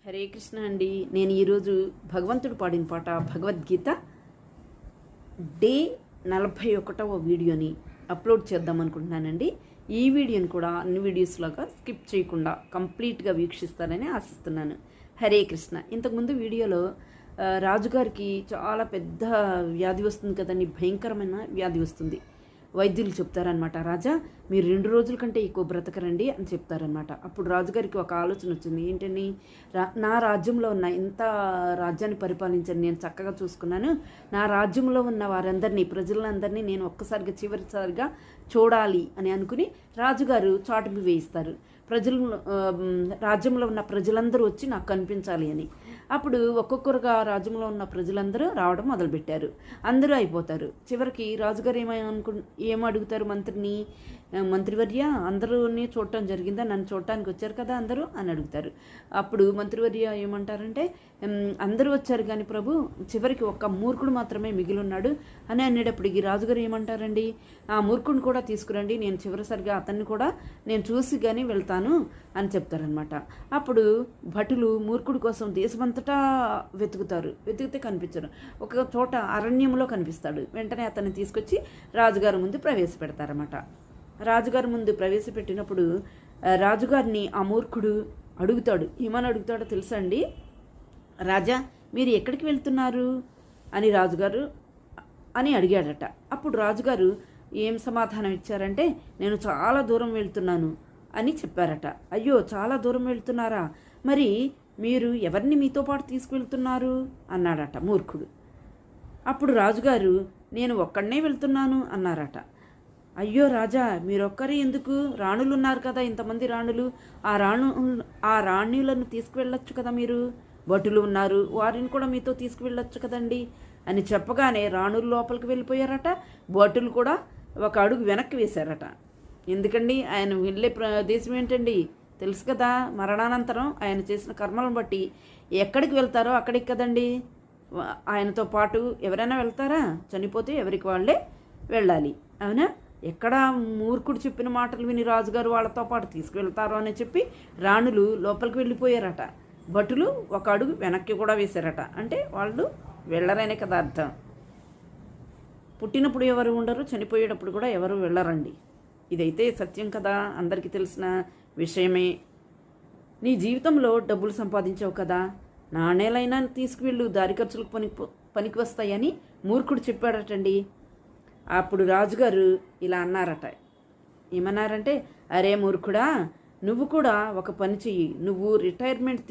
హరే కృష్ణ అండి. నేను ఈరోజు భగవంతుడు పాడిన పాట భగవద్గీత డే 41వ వీడియోని అప్లోడ్ చేద్దాం అనుకుంటున్నానండి. ఈ వీడియోని కూడా అన్ని వీడియోస్ లాగా స్కిప్ చేయకుండా కంప్లీట్గా వీక్షిస్తారని ఆశిస్తున్నాను. హరే కృష్ణ. ఇంతకుముందు వీడియోలో రాజుగారికి చాలా పెద్ద వ్యాధి వస్తుంది కదండి, భయంకరమైన వ్యాధి వస్తుంది. వైద్యులు చెప్తారనమాట, రాజా మీరు 2 రోజుల కంటే ఎక్కువ బ్రతకరండి అని చెప్తారనమాట. అప్పుడు రాజుగారికి ఒక ఆలోచన వచ్చింది. ఏంటని, నా రాజ్యంలో ఉన్న ఇంత రాజ్యాన్ని పరిపాలించని నేను చక్కగా చూసుకున్నాను, నా రాజ్యంలో ఉన్న వారందరినీ, ప్రజలందరినీ నేను ఒక్కసారిగా చివరిసారిగా చూడాలి అని అనుకుని రాజుగారు చాటుకు వేయిస్తారు. రాజ్యంలో ఉన్న ప్రజలందరూ వచ్చి నాకు కనిపించాలి అని. అప్పుడు ఒక్కొక్కరుగా రాజ్యంలో ఉన్న ప్రజలందరూ రావడం మొదలుపెట్టారు. అందరూ అయిపోతారు. చివరికి రాజుగారు ఏమడుగుతారు మంత్రిని, మంత్రివర్య అందరూని చూడటం జరిగిందా, నన్ను చూడటానికి వచ్చారు కదా అందరూ అని అడుగుతారు. అప్పుడు మంత్రివర్య ఏమంటారంటే, అందరూ వచ్చారు కానీ ప్రభు, చివరికి ఒక్క మూర్ఖుడు మాత్రమే మిగిలి ఉన్నాడు అని అనేటప్పటికి రాజుగారు ఏమంటారండి, ఆ మూర్ఖుడిని కూడా తీసుకురండి, నేను చివరిసరిగా అతన్ని కూడా నేను చూసి కానీ వెళ్తాను అని చెప్తారనమాట. అప్పుడు భటులు మూర్ఖుడి కోసం దేశమంతటా వెతికితే కనిపించరు. ఒక చోట అరణ్యంలో కనిపిస్తాడు. వెంటనే అతన్ని తీసుకొచ్చి రాజుగారి ముందు ప్రవేశపెడతారన్నమాట. రాజుగారి ముందు ప్రవేశపెట్టినప్పుడు రాజుగారిని ఆ మూర్ఖుడు అడుగుతాడు. ఏమని అడుగుతాడో తెలుసా అండి, రాజా మీరు ఎక్కడికి వెళ్తున్నారు అని రాజుగారు అని అడిగాడట. అప్పుడు రాజుగారు ఏం సమాధానం ఇచ్చారంటే, నేను చాలా దూరం వెళ్తున్నాను అని చెప్పారట. అయ్యో చాలా దూరం వెళ్తున్నారా, మరి మీరు ఎవరిని మీతో పాటు తీసుకువెళ్తున్నారు అన్నాడట మూర్ఖుడు. అప్పుడు రాజుగారు నేను ఒక్కడనే వెళ్తున్నాను అన్నారట. అయ్యో రాజా మీరొక్కరే ఎందుకు, రాణులు ఉన్నారు కదా, ఇంతమంది రాణులు, ఆ రాణులను తీసుకువెళ్ళొచ్చు కదా, మీరు భటులు ఉన్నారు వారిని కూడా మీతో తీసుకువెళ్ళొచ్చు కదండి అని చెప్పగానే రాణులు లోపలికి వెళ్ళిపోయారట. భటులు కూడా ఒక అడుగు వెనక్కి వేశారట. ఎందుకండి, ఆయన వెళ్ళే ప్రదేశం ఏంటండి తెలుసు కదా, మరణానంతరం ఆయన చేసిన కర్మలను బట్టి ఎక్కడికి వెళ్తారో అక్కడికి కదండి ఆయనతో పాటు ఎవరైనా వెళ్తారా, చనిపోతే ఎవరికి వాళ్ళే వెళ్ళాలి, అవునా? ఎక్కడ మూర్ఖుడు చెప్పిన మాటలు విని రాజుగారు వాళ్ళతో పాటు తీసుకువెళ్తారో అని చెప్పి రాణులు లోపలికి వెళ్ళిపోయారట. భటులు ఒక అడుగు వెనక్కి కూడా వేశారట. అంటే వాళ్ళు వెళ్ళరనే కదా అర్థం. పుట్టినప్పుడు ఎవరు ఉండరు, చనిపోయేటప్పుడు కూడా ఎవరు వెళ్ళరండి. ఇదైతే సత్యం కదా, అందరికీ తెలిసిన విషయమే. నీ జీవితంలో డబ్బులు సంపాదించావు కదా, నాణేలైనా తీసుకువెళ్ళు, దారి ఖర్చులకు పనికి వస్తాయని మూర్ఖుడు చెప్పాడటండి. అప్పుడు రాజుగారు ఇలా అన్నారట. ఏమన్నారంటే, అరే మూర్ఖుడా, నువ్వు కూడా ఒక పని చెయ్యి, నువ్వు రిటైర్మెంట్